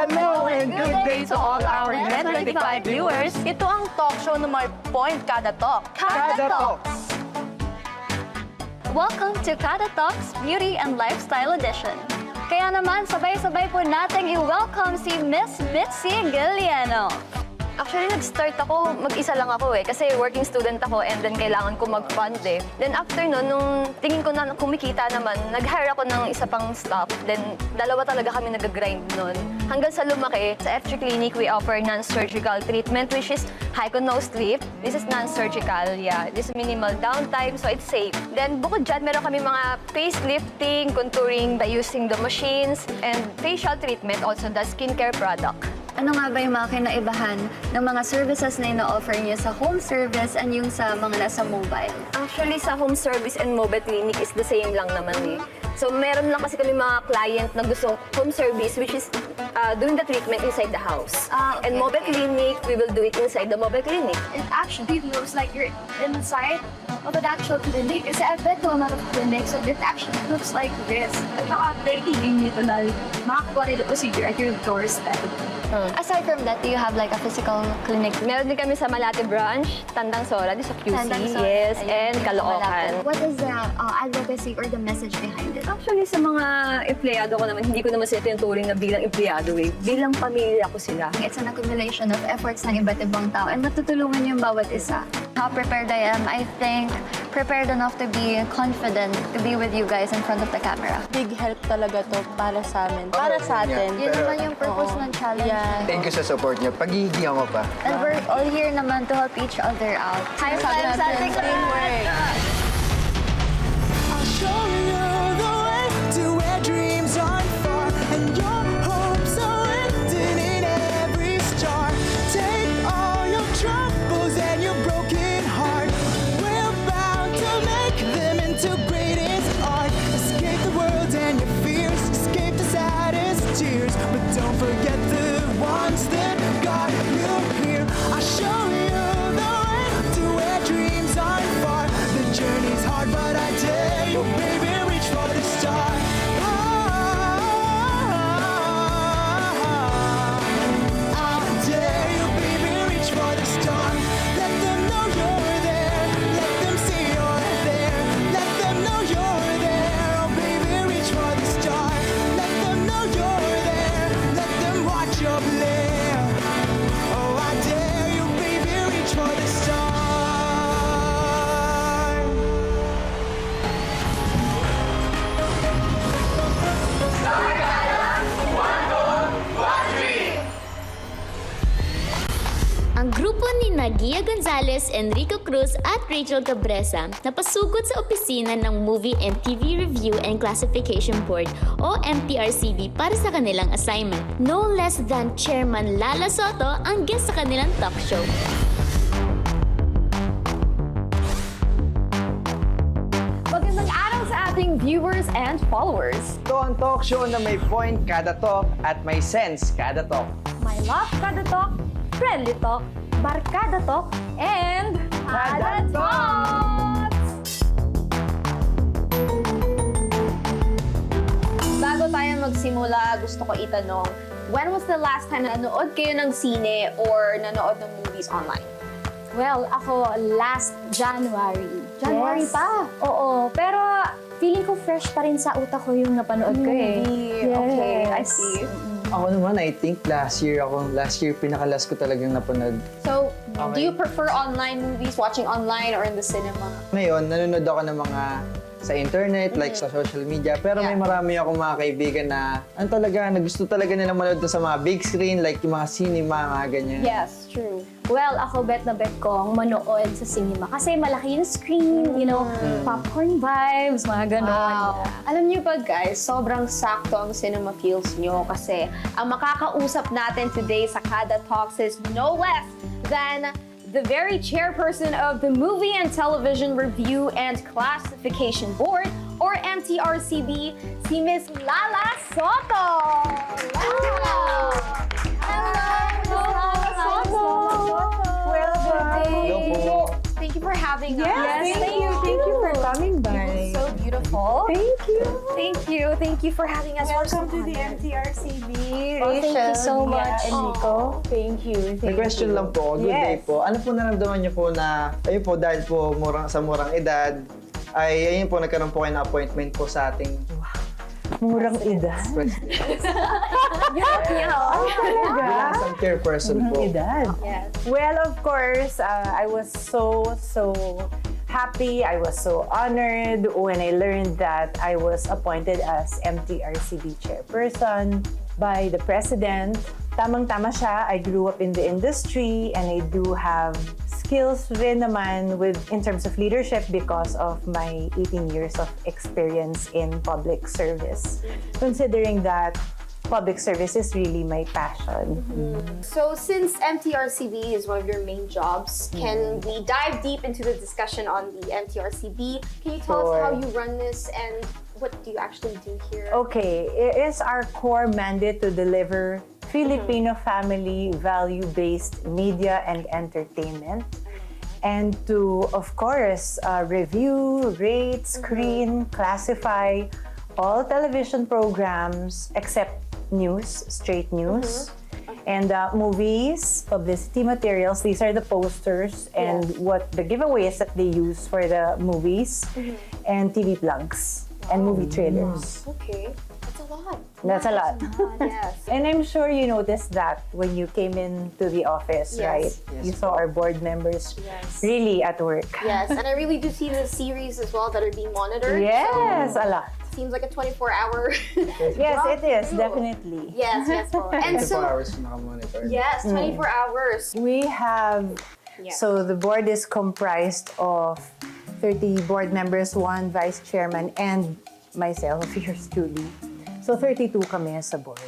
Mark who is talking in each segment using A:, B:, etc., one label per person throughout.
A: Hello and good day to all our Net25 viewers.
B: Ito ang talk show na may point kada talk.
A: Kada Talks.
C: Welcome to Kada Talks Beauty and Lifestyle Edition. Kaya naman, sabay-sabay po nating i-welcome si Miss Mitzi Giliano. Actually, nag-start ako, mag-isa lang ako kasi working student ako and then kailangan ko mag-fund eh. Then after nun, nung tingin ko na kumikita naman, nag-hire ako ng isa pang staff. Then dalawa talaga kami nag-grind nun. Hanggang sa lumaki, sa F3 Clinic, we offer non-surgical treatment which is high con no sleep. This is non-surgical, yeah. This is minimal downtime, so it's safe. Then bukod dyan, meron kami mga facelifting, contouring by using the machines, and facial treatment, also the skincare product. Ano nga ba yung mga kinaibahan ng mga services na ino-offer niyo sa home service and yung sa mga nasa mobile? Actually, sa home service and mobile clinic is the same lang naman eh. So, meron lang kasi kami mga client na gusto home service which is doing the treatment inside the house.
D: Okay.
C: And mobile clinic, we will do it inside the mobile clinic.
D: It actually looks like you're inside of an actual clinic. Kasi I've been to a lot of clinics, so it actually looks like this. At nakaka-training nito na makakakuha nito procedure at your doorstep.
C: Aside from that, do you have like a physical clinic?
B: Meron din kami sa Malate branch, Tandang Sora, di sa QC,
C: Tandang Sora.
B: yes,
C: Ayun.
B: and Caloocan.
D: What is the advocacy or the message behind it?
B: Actually, sa mga empleyado ko naman, hindi ko naman sila tinuturing na bilang empleyado eh. Bilang pamilya ko sila.
D: It's an accumulation of efforts ng iba't ibang tao and matutulungan yung bawat isa.
C: How prepared I am, I think prepared enough to be confident to be with you guys in front of the camera.
A: Big help talaga to para sa amin. Para sa atin.
C: Yun naman yung purpose ng challenge.
A: Yeah.
E: Thank you sa support niyo. Paghihigihan ko pa.
C: And we're all here naman to help each other out. High five sa ating
A: teamwork.
F: I'll show you the way to where dreams aren't far and your hopes are written in every star. Take all your troubles and your broken heart. We're bound to make them into greatest art. Escape the world and your fears, escape the saddest tears, but don't forget the ones that got you here. I'll show you the way to where dreams aren't far. The journey's hard, but I dare you, baby, reach for the stars. I dare you, baby, reach for the stars. Let them know you're there. Let them see you're there. Let them know you're there. Oh, baby, reach for the stars. Let them know you're there. Let them watch your glare. Oh, I dare you, baby, reach for the stars.
G: Ang grupo ni Nagia Gonzalez, Enrico Cruz at Rachel Cabresa napasugod sa opisina ng Movie and TV Review and Classification Board o MTRCB para sa kanilang assignment. No less than Chairman Lala Soto ang guest sa kanilang talk show.
B: Magandang araw sa ating viewers and followers.
E: Ito ang talk show na may point kada talk at may sense kada talk.
B: My love kada talk, friendly talk, barkada talk, and kada talks! Bago tayo magsimula, gusto ko itanong, when was the last time na nanood kayo ng sine or nanood ng movies online?
H: Well, ako last January.
B: January
H: Yes.
B: pa?
H: Oo, pero feeling ko fresh pa rin sa utak ko yung napanood ko eh.
B: Movie. Okay, I see.
E: Ako naman, I think last year pinakalas ko talagang napanood.
B: So, do
E: Okay.
B: you prefer online movies, watching online or in the cinema?
E: Ngayon, nanonood ako ng mga sa internet, like sa social media. Pero may marami akong mga kaibigan na, na gusto talaga nila manood sa mga big screen, like yung mga cinema, mga ganyan.
B: Yes, true.
H: Well, ako bet na bet ko ang manood sa cinema. Kasi malaki yung screen, you know, popcorn vibes, mga ganon.
B: Wow. Alam niyo ba guys, sobrang sakto ang cinema feels niyo kasi ang makakausap natin today sa Kada Talks is no less than the very chairperson of the Movie and Television Review and Classification Board, or MTRCB, si Miss Lala Soto! Wow! Hello, Miss Lala Soto!
E: Hello po.
B: Thank you for having us.
A: Yes, thank you. Thank you for coming by.
B: So beautiful. po.
A: Thank you.
B: Thank you for having us.
A: Welcome to the MTRCB,
H: Oh, thank you so
A: Rachel,
H: much.
A: Gia, Enrico. Thank you.
E: May question lang po. Good day
A: Yes.
E: po. Ano po naramdaman niyo po na, ayun po, dahil po sa murang edad, ay ayun po, nagkaroon po kayo ng appointment po sa ating
A: Murang edad.
E: bilang isang chairperson po.
A: Edad. Well, of course, I was so happy. I was so honored when I learned that I was appointed as MTRCB chairperson by the president. Tamang-tama siya. I grew up in the industry and I do have skills rin naman in terms of leadership because of my 18 years of experience in public service. Considering that public service is really my passion.
B: So since MTRCB is one of your main jobs, can we dive deep into the discussion on the MTRCB? Can you tell us how you run this and what do you actually do here?
A: Okay, it is our core mandate to deliver Filipino family value-based media and entertainment, and to, of course, review, rate, screen, classify all television programs except news, straight news, and movies, publicity materials. These are the posters and what the giveaways that they use for the movies, and TV plugs and movie trailers.
B: Okay, that's a lot.
A: That's a lot.
B: Yes.
A: And I'm sure you noticed that when you came into the office,
B: Yes.
A: right?
E: Yes.
A: You saw our board members
B: Yes.
A: really at work.
B: Yes, and I really do see the series as well that are being monitored.
A: Yes, a lot.
B: Seems like a 24-hour.
A: Yes,
B: job
A: it is,
B: to do.
A: definitely.
B: Yes, po. And
E: 24
B: so,
E: hours naka-monitor.
B: yes, 24 hours.
A: We have, so the board is comprised of 30 board members, 1 vice chairman, and myself, yours truly. So 32 kami sa board.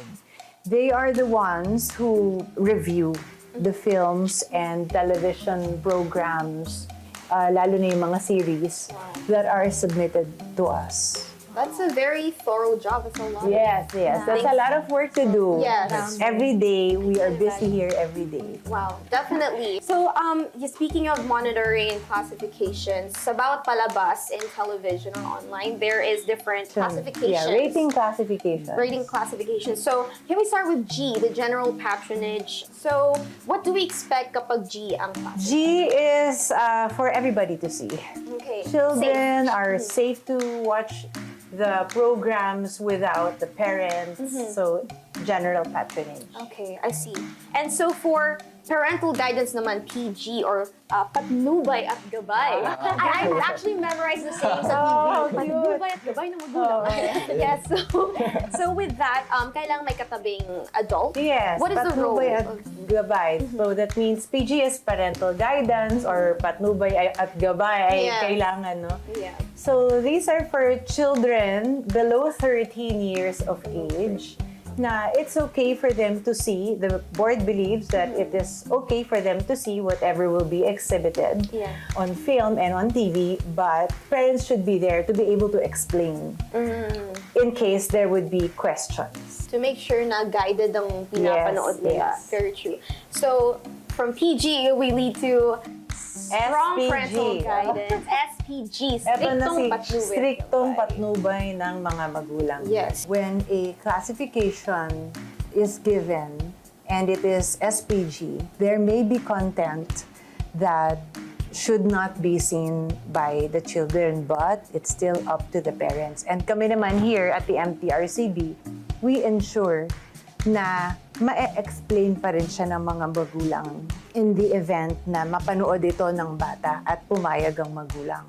A: They are the ones who review the films and television programs, lalo na yung mga series that are submitted to us.
B: That's a very thorough job. It's a lot.
A: Yes, that's a lot of work to do.
B: Yes.
A: Every day, we are busy here every day.
B: Wow, definitely. So, speaking of monitoring and classifications, sa bawat palabas in television or online, there is different classifications.
A: Yeah, rating classification.
B: Rating classifications. So, can we start with G, the general patronage? So, what do we expect kapag G ang classification?
A: G is for everybody to see.
B: Okay.
A: Children
B: Safe.
A: are safe to watch the programs without the parents. So, general patronage.
B: Okay, I see. And so for parental guidance naman, PG or patnubay at gabay. I actually memorized the saying sa TV. Patnubay at gabay ng magulang. Yes, so with that, kailangan may katabing adult.
A: Yes,
B: What is the role?
A: patnubay at gabay. So that means PG is parental guidance or patnubay at gabay ay
B: Yes.
A: kailangan, no?
B: Yeah.
A: So these are for children below 13 years of age na it's okay for them to see. The board believes that it is okay for them to see whatever will be exhibited
B: Yeah.
A: on film and on TV, but parents should be there to be able to explain in case there would be questions.
B: To make sure na guided ang pinapanood nila.
A: yes.
B: Very true. So, from PG, we lead to strong
A: SPG.
B: parental guidance. SPG,
A: Eto na
B: striktong
A: si
B: patnubay.
A: striktong patnubay ng mga magulang.
B: Yes.
A: When a classification is given and it is SPG, there may be content that should not be seen by the children, but it's still up to the parents. And kami naman here at the MTRCB, we ensure na ma-explain pa rin siya ng mga magulang in the event na mapanood ito ng bata at pumayag ang magulang.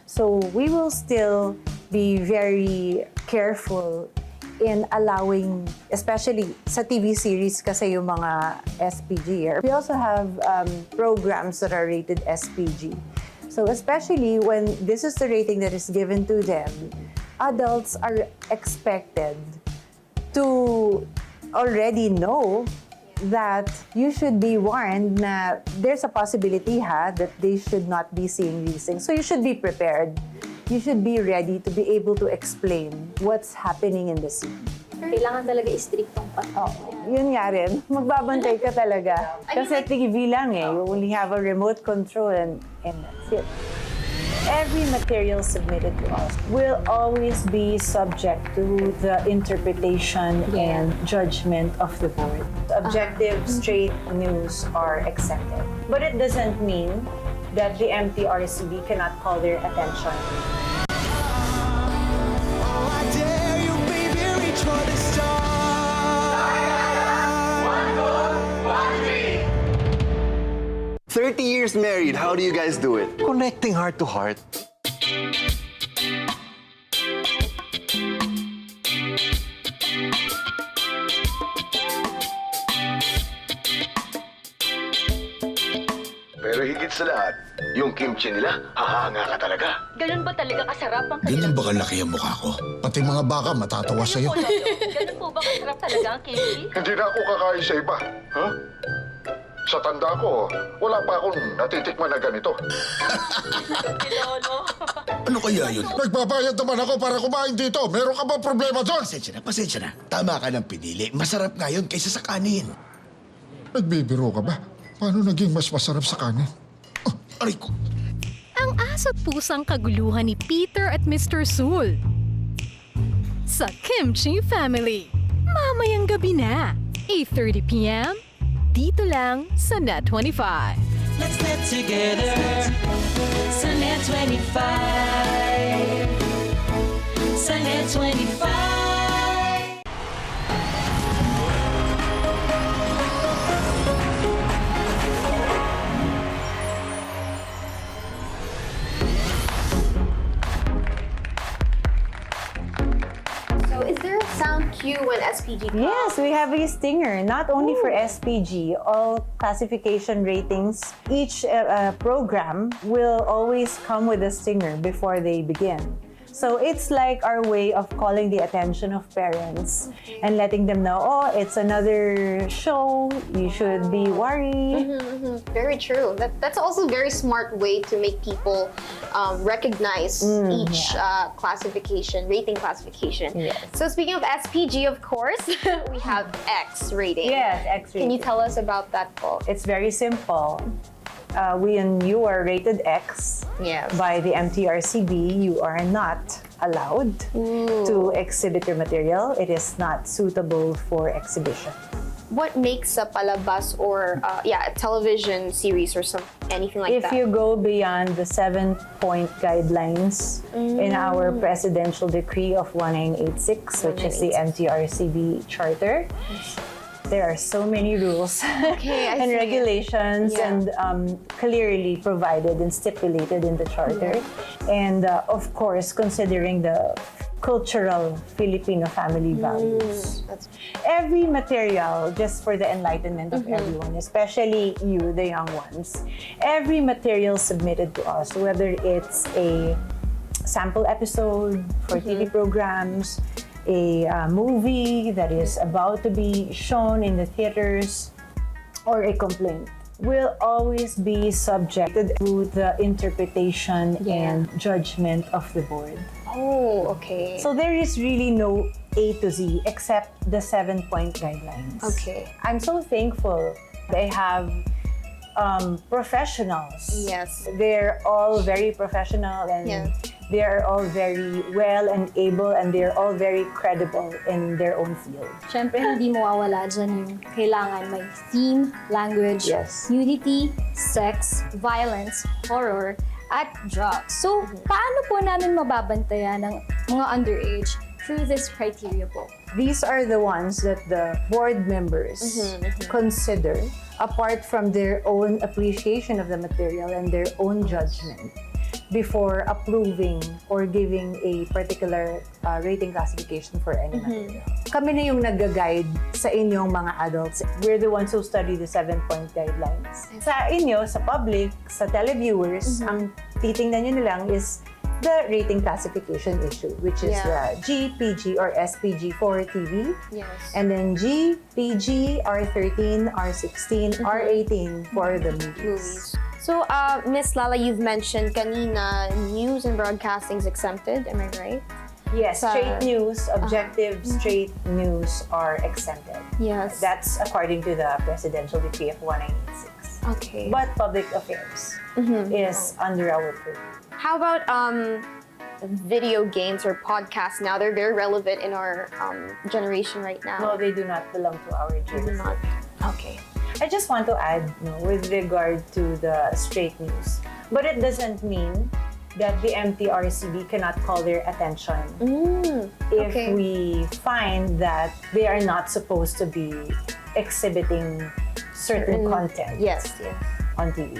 A: So we will still be very careful in allowing, especially sa TV series kasi yung mga SPG. We also have programs that are rated SPG. So especially when this is the rating that is given to them, adults are expected to already know that you should be warned na there's a possibility that they should not be seeing these things. So you should be prepared. You should be ready to be able to explain what's happening in the scene.
H: Kailangan talaga istriktong patnubay.
A: Yun nga rin, magbabantay ka talaga. Kasi TV lang eh, you only have a remote control and that's it. Every material submitted to us will always be subject to the interpretation and judgment of the board. Objective, straight news are accepted. But it doesn't mean that the MTRCB cannot call their attention.
F: Oh, I dare you, baby, reach for the stars.
I: 30 years married, how do you guys do it? Connecting heart to heart. Pero higit sa lahat, yung kimchi nila, hahanga ka talaga.
C: Ganun ba talaga kasarap ang
J: Ganyan ba kalaki ang mukha ko? Pati mga baka matatawa sa'yo.
C: Ganun po ba kasarap talaga ang kimchi?
K: Hindi na ako kakain sa iba. Ha? Sa tanda ko, wala pa akong natitikman na ganito.
J: Ano kaya yun? Nagbabayad naman ako para kumain dito. Meron ka ba problema doon? Pasensya na. Tama ka ng pinili. Masarap nga yun kaysa sa kanin. Nagbibiro ka ba? Paano naging mas masarap sa kanin? Oh, aray ko.
L: Ang aso't pusang kaguluhan ni Peter at Mr. Sul sa Kimchi Family. Mamayang gabi na, 8:30 p.m. Dito lang sa Net 25.
F: Let's get together. Sa Net 25. Sa Net 25.
B: So is there a sound cue when SPG comes?
A: Yes, we have a stinger, not only for SPG, all classification ratings. Each program will always come with a stinger before they begin. So it's like our way of calling the attention of parents and letting them know, oh, it's another show, you should be worried.
B: Very true. That's also a very smart way to make people recognize each classification, rating classification.
A: Yes.
B: So speaking of SPG, of course, we have X rating.
A: Yes, X
B: Can you
A: rating.
B: tell us about that, po?
A: It's very simple. We and you are rated X
B: Yes.
A: by the MTRCB. You are not allowed to exhibit your material. It is not suitable for exhibition.
B: What makes a palabas or a television series or anything like
A: If
B: that?
A: you go beyond the 7-point guidelines in our presidential decree of 1986, which is the MTRCB charter, there are so many rules
B: Okay, I
A: and
B: see.
A: regulations
B: Yeah.
A: and clearly provided and stipulated in the charter. And of course, considering the cultural Filipino family values. Every material, just for the enlightenment of everyone, especially you, the young ones, every material submitted to us, whether it's a sample episode for TV programs, a movie that is about to be shown in the theaters, or a complaint, will always be subjected to the interpretation and judgment of the board.
B: Oh, okay.
A: So there is really no A to Z except the 7-point guidelines.
B: Okay.
A: I'm so thankful they have professionals.
B: Yes.
A: They're all very professional and they're all very well and able and they're all very credible in their own field.
H: Siyempre, hindi mawawala dyan yung kailangan may theme, language,
A: Yes.
H: nudity, sex, violence, horror, at drugs. So, paano po namin mababantayan ng mga underage through this criteria po?
A: These are the ones that the board members consider apart from their own appreciation of the material and their own judgment before approving or giving a particular rating classification for any material. Kami na yung nag-guide sa inyong mga adults. We're the ones who study the 7-point guidelines. Sa inyo, sa public, sa televiewers, ang titingnan nyo na lang is the rating classification issue, which is the G, PG, or SPG for TV.
B: Yes.
A: And then G, PG, R13, R16, R18 for the movies.
B: So, Miss Lala, you've mentioned kanina news and broadcasting is exempted. Am I right?
A: Yes, straight news, objective straight news are exempted.
B: Yes.
A: That's according to the Presidential Decree of 1986.
B: Okay.
A: But public affairs is under our purview.
B: How about video games or podcasts now? They're very relevant in our generation right now.
A: No, they do not belong to our
B: They do
A: jurisdiction.
B: not.
A: Okay. I just want to add, with regard to the straight news, but it doesn't mean that the MTRCB cannot call their attention if
B: okay.
A: we find that they are not supposed to be exhibiting certain content
B: Yes.
A: on TV.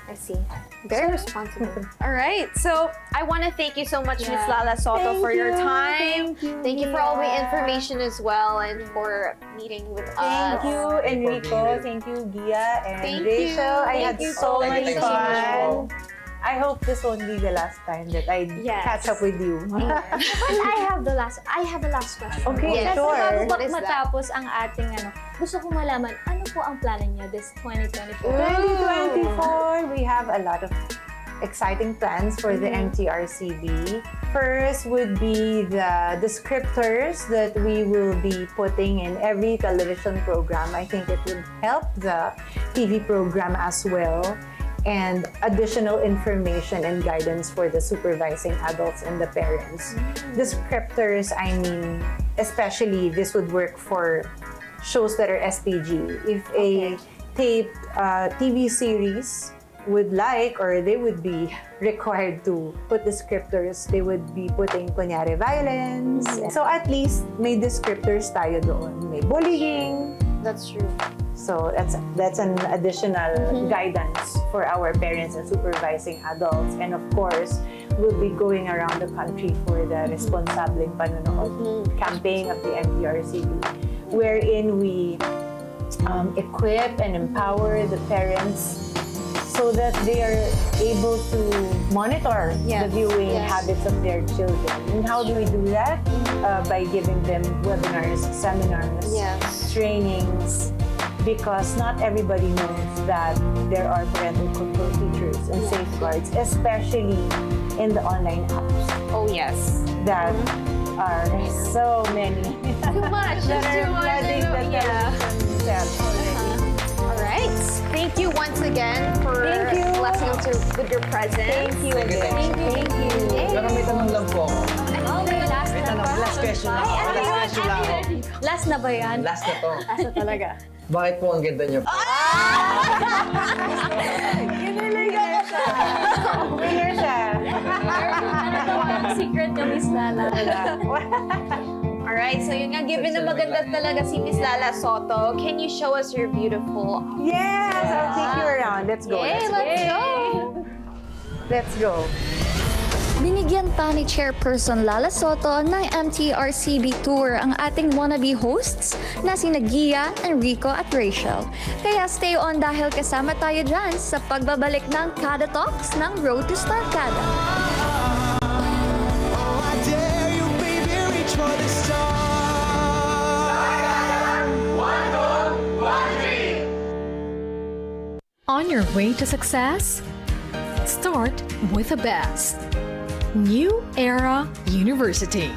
B: I see. Very responsible. All right. So I want to thank you so much, Ms. Lala Soto,
A: Thank
B: for your
A: you.
B: time. Thank you for all the
A: Gia.
B: information as well, and for meeting with
A: Thank
B: us.
A: you, Enrico. Thank you, Gia and
B: Thank
A: Rachel.
B: you.
A: I
B: Thank
A: had
B: you
A: so
B: so
A: much
B: much.
A: fun. I hope this won't be the last time that I
H: Yes.
A: catch up with you.
H: Well, I have the last question.
A: Okay,
B: Yes.
A: sure.
H: Bago
B: What is that?
H: matapos ang ating gusto kong malaman, ano po ang plano niyo this 2024?
A: 2024, we have a lot of exciting plans for the MTRCB. First would be the descriptors that we will be putting in every television program. I think it would help the TV program as well, and additional information and guidance for the supervising adults and the parents. Descriptors, I mean, especially this would work for shows that are SPG. If a taped TV series would like, or they would be required to put descriptors, they would be putting kunyari violence. So at least may descriptors tayo doon. May bullying.
B: That's true.
A: So that's an additional guidance for our parents and supervising adults. And of course, we'll be going around the country for the Responsableng Panonood campaign of the MTRCB, wherein we equip and empower the parents so that they are able to monitor the viewing habits of their children. And how do we do that? By giving them webinars, seminars, trainings, because not everybody knows that there are parental control features and safeguards, especially in the online apps.
B: Oh, yes.
A: That are so many.
B: Too much.
A: that
B: That's
A: are
B: too much.
A: flooding the television set already.
B: All right. Thank you once again for
A: Thank you.
B: blessing us with your presence.
A: Thank you again.
E: Thank you. Pero may tanong lang po ako.
H: Okay, last na ba?
E: Last question lang ako. Last question lang ako.
H: Last na ba yan?
E: Last na to.
H: Last na talaga.
E: Bakit po ang ganda niyo po?
A: Winner siya.
H: Ano to ang secret niyo, Miss Lala?
B: Alright, so yun nga, given na maganda talaga si Miss Lala Soto, can you show us your beautiful...
A: Yes, I'll take you around. Let's go.
B: Yay, let's go!
A: Let's go.
C: Binigyan pa ni Chairperson Lala Soto ng MTRCB Tour ang ating wannabe hosts na sina Gia, Enrico at Rachel. Kaya stay on dahil kasama tayo dyan sa pagbabalik ng Kada Talks ng Road to Starkada.
F: Oh, I dare you, baby, reach for the stars.
L: On your way to success? Start with the best. New Era University,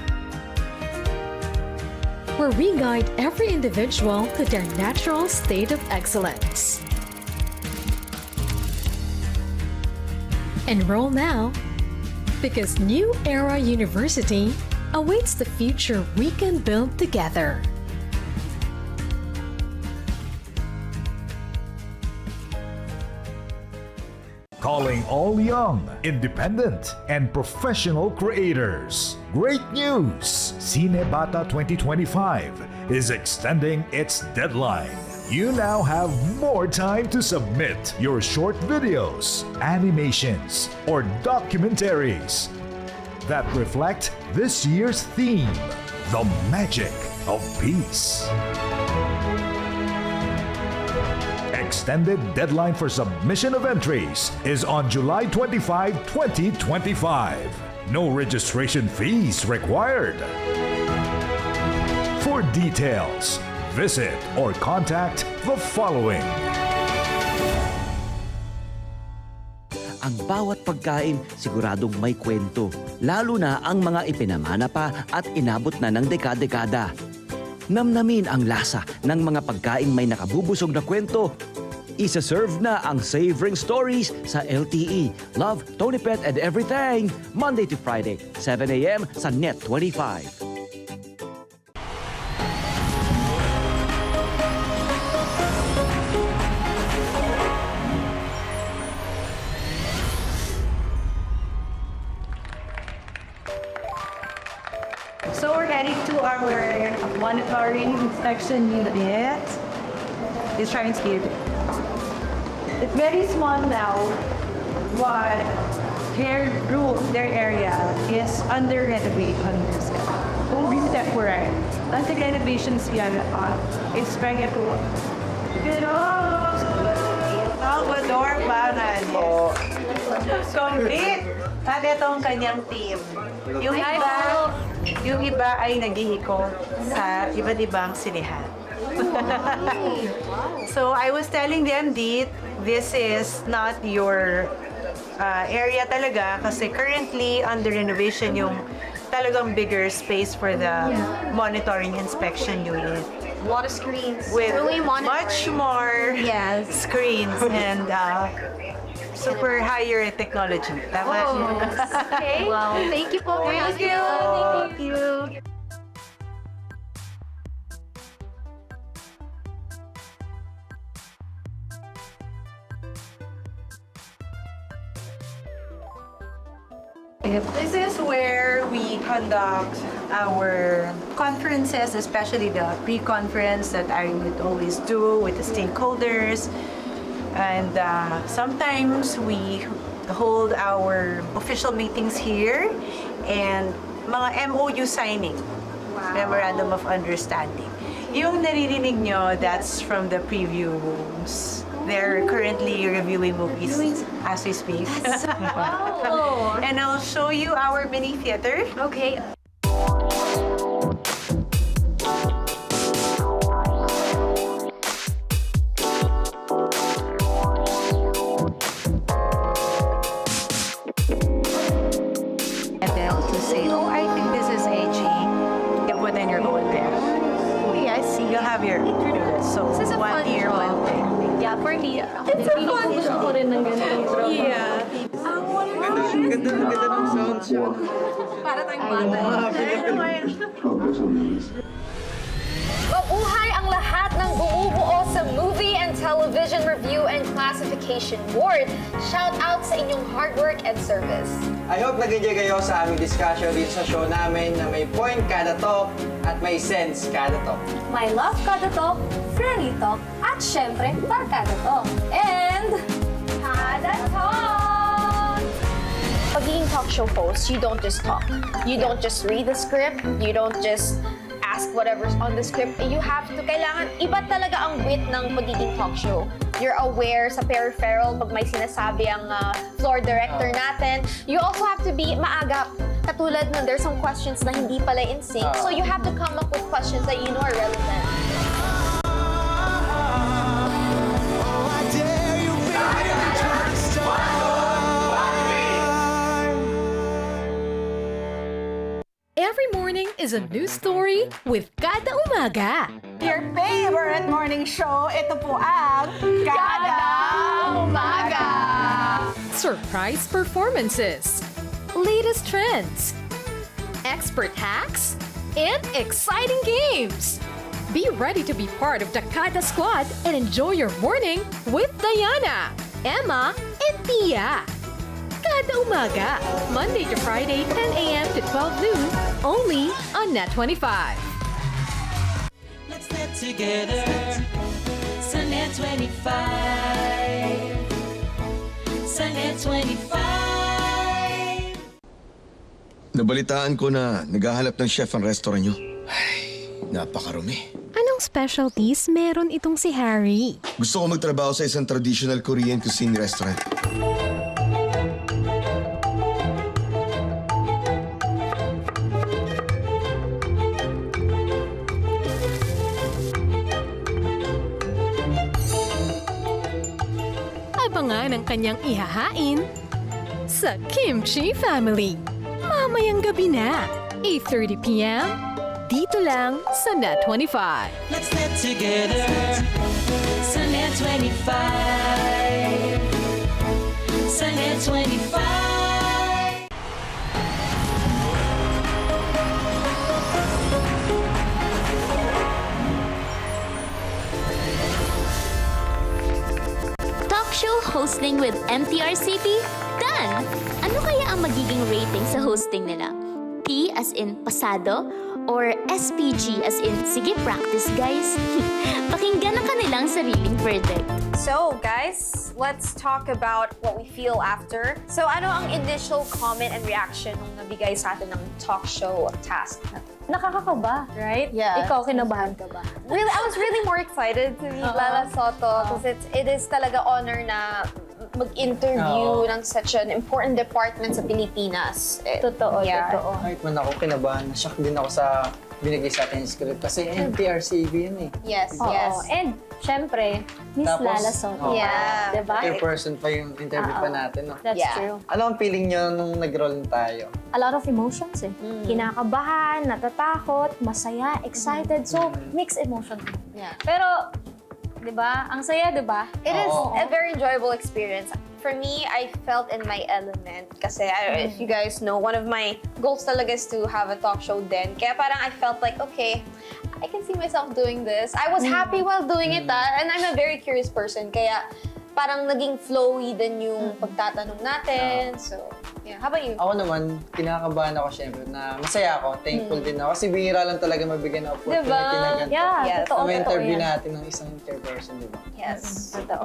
L: where we guide every individual to their natural state of excellence. Enroll now, because New Era University awaits the future we can build together.
M: Calling all young, independent, and professional creators. Great news! Cinebata 2025 is extending its deadline. You now have more time to submit your short videos, animations, or documentaries that reflect this year's theme, the magic of peace. Extended deadline for submission of entries is on July 25, 2025. No registration fees required. For details, visit or contact the following.
N: Ang bawat pagkain siguradong may kwento, lalo na ang mga ipinamana pa at inabot na ng dekada-dekada. Namnamin ang lasa ng mga pagkaing may nakabubusog na kwento. Isa-serve na ang Savoring Stories sa LTE. Love, Tony Pet and Everything. Monday to Friday, 7 a.m. sa Net 25.
O: So we're heading to our monitoring inspection unit. Let's try and see it. It's very small now, but their area is under renovation. Contemporary. Nasa renovations yan. It's very cool. Pero, Salvador Banan. Complete. At ito ang kanyang team. Yung iba ay naghihikot sa iba't ibang sinihan. So I was telling them, this is not your area talaga kasi currently under renovation yung talagang bigger space for the monitoring inspection unit.
B: A lot of screens.
O: With
B: really
O: much more screens and super higher technology. Tama?
B: Okay. Wow. Thank you po.
O: Thank you. Thank you. This is where we conduct our conferences, especially the pre-conference that I would always do with the stakeholders. And sometimes we hold our official meetings here and mga MOU signing, Memorandum of Understanding. Yung naririnig nyo, that's from the preview rooms. They're currently reviewing movies as we speak.
B: Wow.
O: And I'll show you our mini theater.
B: Okay.
O: And then to say, oh, I think this is AG. Yeah, but then you're going there.
B: Okay, I see.
O: You'll have your so
B: This is a
O: 1
B: fun
O: year,
B: job.
O: 1 thing.
B: Yeah, for me.
H: It's a fun show rin ng ganito.
O: Yeah.
E: Ganda ng sounds yun.
H: Para tayong bata.
B: Mabuhay ang lahat ng bumubuo sa Movie and Television Review and Classification Board. Shout out sa inyong hard work and service.
E: I hope nag-enjoy kayo sa aming discussion dito sa show namin na may point kada talk at may sense kada talk.
H: My love kada talk, friendly talk, at syempre, barkada talk. And, kada talk!
B: Pagiging talk show host, you don't just talk. You don't just read the script. You don't just ask whatever's on the script. You have to, kailangan, iba talaga ang wit ng pagiging talk show. You're aware sa peripheral pag may sinasabi ang floor director natin. You also have to be maagap. Katulad nun, there's some questions na hindi pala in sync. So you have to come up with questions that you know are relevant.
L: Every morning is a new story with Kada Umaga.
O: Your favorite morning show, ito po ang Kada Umaga!
L: Surprise performances, latest trends, expert hacks, and exciting games. Be ready to be part of the Kada squad and enjoy your morning with Diana, Emma, and Tia. Kada Umaga, Monday to Friday, 10 a.m. to 12 noon, only on Net 25.
F: Let's get together. Sunday 25. Sunday 25.
J: Nabalitaan ko na naghahanap ng chef ang restaurant nyo. Ay, napakarumi.
L: Anong specialties meron itong si Harry?
J: Gusto ko magtrabaho sa isang traditional Korean cuisine restaurant.
L: Abangan ang kanyang ihahain sa Kimchi Family. Mamayang gabi na, 8:30 p.m. Dito lang sa Net 25.
F: Let's get together. Sunday 25. Sa Net 25.
G: Talk show hosting with MTRCB? Done! Ano kaya ang magiging rating sa hosting nila? P as in pasado? Or SPG as in, sige practice guys? Pakinggan ang kanilang sariling verdict.
B: So, guys, let's talk about what we feel after. So, ano ang initial comment and reaction nung nabigay sa atin ng talk show task na to?
H: Nakakakaba, right?
B: Yeah.
H: Ikaw, kinabahan ka ba?
B: Really, I was really more excited to meet Lala Soto because it is talaga honor na mag-interview ng such an important department sa Pilipinas.
H: Totoo,
B: Yeah.
H: totoo.
E: Kahit man ako kinabahan, na-shock din ako sa binigay sa atin yung script. Kasi MTRCB yun eh.
B: Yes,
H: Oo.
B: yes.
H: And, syempre, Miss
E: Tapos,
H: Lala Soto.
B: Yeah.
H: Diba?
E: Chairperson pa yung interview pa natin, no?
H: That's
B: Yeah.
H: true.
E: Ano ang feeling nyo nung nag-roll tayo?
H: A lot of emotions eh. Kinakabahan, natatakot, masaya, excited. So, mixed emotion.
B: Yeah.
H: Pero, di ba? Ang saya, di ba?
B: It is a very enjoyable experience. For me, I felt in my element. Kasi if you guys know, one of my goals talaga is to have a talk show din. Kaya parang I felt like, okay, I can see myself doing this. I was happy while doing it, and I'm a very curious person. Kaya parang naging flowy din yung pagtatanong natin. So, yeah. How about you?
E: Ako naman, kinakabahan ako syempre na masaya ako, thankful din ako. Kasi bihira lang talaga mabigyan ng opportunity na ganito.
H: Yeah,
B: Yes.
H: totoo,
E: Na may
H: totoo
E: interview
H: yan.
E: natin ng isang chairperson, di ba?
B: Yes.
H: Totoo.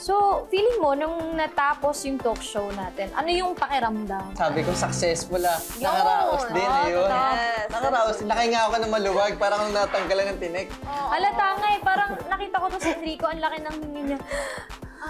H: So, feeling mo, nung natapos yung talk show natin, ano yung pakiramdam?
E: Sabi ko, successful ah. Nakaraos din, ayun.
B: Yes.
E: Nakaraos din. Nakahinga ako ng maluwag, parang natanggalan ng tinik.
H: Halata nga eh, parang nakita ko to sa Enrico, ang laki ng hingi niya.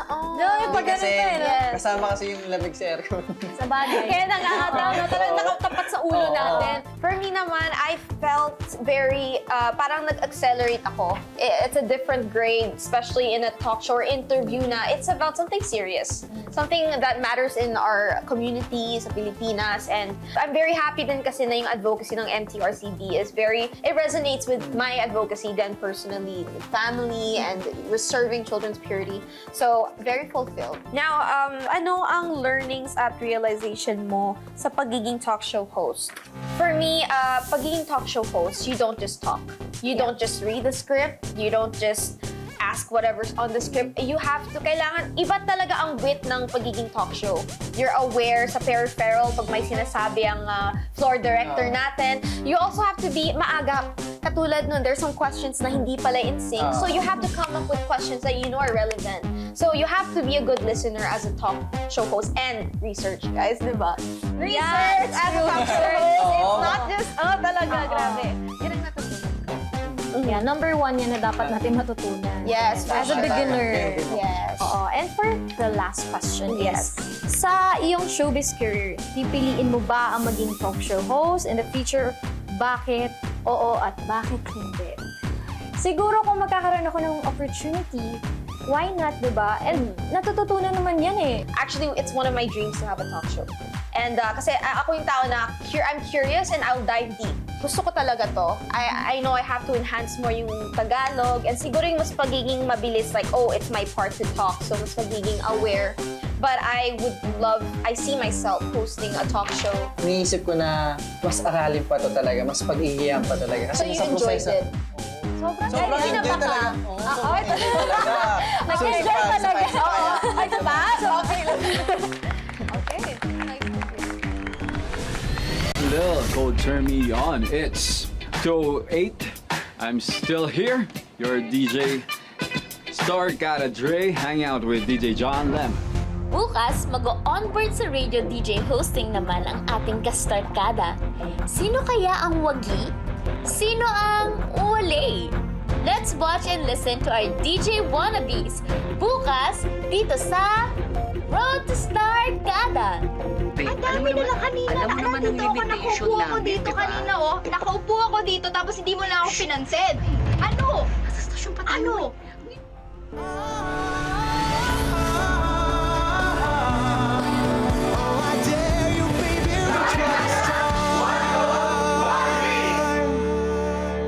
B: No,
E: Hindi kasi,
B: Yes.
E: kasama kasi yung lamig sa aircon.
H: Sa bagay.
B: Kaya nakakatawa na talagang nakatapat sa ulo natin. For me naman, I felt very, parang nag-accelerate ako. It's a different grade, especially in a talk show or interview na it's about something serious. Something that matters in our community sa Pilipinas. And I'm very happy din kasi na yung advocacy ng MTRCB is it resonates with my advocacy then personally, with family and with serving children's purity. So, very fulfilled. Now, ano ang learnings at realization mo sa pagiging talk show host? For me, pagiging talk show host, you don't just talk. You don't just read the script. You don't just ask whatever's on the script. You have to, kailangan, iba talaga ang wit ng pagiging talk show. You're aware sa peripheral pag may sinasabi ang floor director natin. You also have to be maaga. Katulad nun, there's some questions na hindi pala in sync. So you have to come up with questions that you know are relevant. So you have to be a good listener as a talk show host and research, guys, di ba? Research as a talk show host. It's not just, talaga, grabe. Yun ang natutunan ko.
H: Yeah, number one yan na dapat natin matutunan.
B: Yes,
H: As a beginner.
B: Yes.
H: Oo. And for the last question is, sa iyong showbiz career, pipiliin mo ba ang maging talk show host in the future? Bakit? Oo at bakit hindi? Siguro kung magkakaroon ako ng opportunity, why not, diba? And natututunan naman yan eh.
B: Actually, it's one of my dreams to have a talk show. And kasi ako yung tao na I'm curious and I'll dive deep. Gusto ko talaga to. I know I have to enhance more yung Tagalog and siguro yung mas pagiging mabilis like, it's my part to talk. So mas pagiging aware. But I see myself hosting a talk show.
E: Iniisip ko na mas aralin pa to talaga, mas pag-iigihan pa talaga.
B: So you enjoyed it?
E: Sobrang enjoy talaga. Sobrang enjoy talaga.
H: Nag-enjoy talaga.
B: Ay, diba? So, okay lang. Okay.
P: Lil, go turn me on. It's 2:08. I'm still here. Your DJ Starkada Dre, hang out with DJ John Lem.
G: Bukas, mag-onboard sa radio DJ hosting naman ang ating ka-Starkada. Sino kaya ang wagi? Sino ang wale? Let's watch and listen to our DJ wannabes bukas dito sa Road to Starkada.
D: Ang dami nila kanina.
C: Alam mo naman yung limitation
D: nakaupo ako
C: namin,
D: dito
C: diba?
D: kanina, oh. Nakaupo ako dito tapos hindi mo na ako pinansin. Ano?
C: Nasa stasyon pa tayo.
D: Ano?